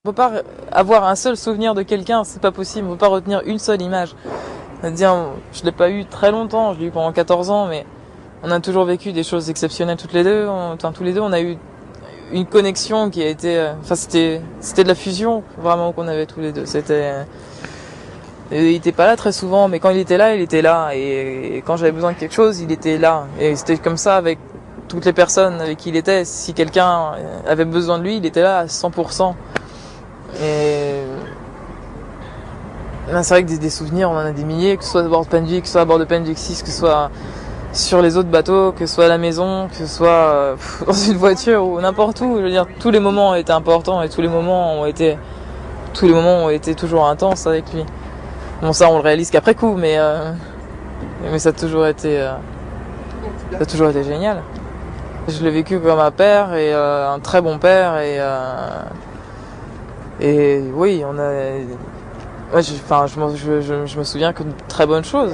On peut pas avoir un seul souvenir de quelqu'un, c'est pas possible. On peut pas retenir une seule image. C'est-à-dire, je l'ai pas eu très longtemps, je l'ai eu pendant 14 ans, mais on a toujours vécu des choses exceptionnelles toutes les deux. Tous les deux, on a eu une connexion qui a été, c'était de la fusion vraiment qu'on avait tous les deux. Il était pas là très souvent, mais quand il était là, il était là. Et quand j'avais besoin de quelque chose, il était là. Et c'était comme ça avec toutes les personnes avec qui il était. Si quelqu'un avait besoin de lui, il était là à 100%. Et c'est vrai que des souvenirs, on en a des milliers, que ce soit à bord de Penvic, que ce soit à bord de Penvic 6, que ce soit sur les autres bateaux, que ce soit à la maison, que ce soit dans une voiture ou n'importe où. Je veux dire, tous les moments ont été importants et tous les moments ont été toujours intenses avec lui. Bon, ça, on le réalise qu'après coup, mais ça a toujours été génial. Je l'ai vécu comme un père et un très bon père et oui, on a. Ouais, je me souviens que de très bonnes choses.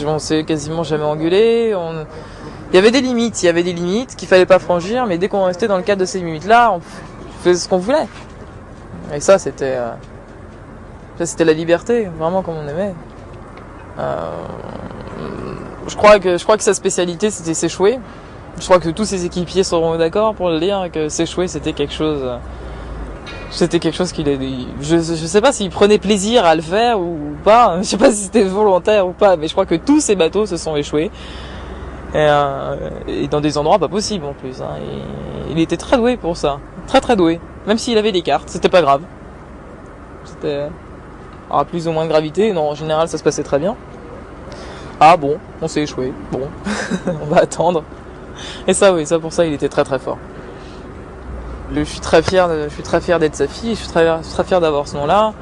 On s'est quasiment jamais engueulé. Il y avait des limites qu'il fallait pas franchir, mais dès qu'on restait dans le cadre de ces limites-là, on faisait ce qu'on voulait. Et ça, c'était la liberté, vraiment comme on aimait. Je crois que sa spécialité, c'était s'échouer. Je crois que tous ses équipiers seront d'accord pour le dire que s'échouer, c'était quelque chose qu'il a dit. Je sais pas s'il prenait plaisir à le faire ou pas. Je sais pas si c'était volontaire ou pas, mais je crois que tous ces bateaux se sont échoués. Et dans des endroits pas possibles en plus. Hein. Et il était très doué pour ça. Très très doué. Même s'il avait des cartes, c'était pas grave. C'était à plus ou moins de gravité. Non, en général, ça se passait très bien. Ah bon, on s'est échoué. Bon, on va attendre. Et ça, oui, ça pour ça, il était très très fort. Je suis très fier d'être sa fille, je suis très fier d'avoir ce nom-là.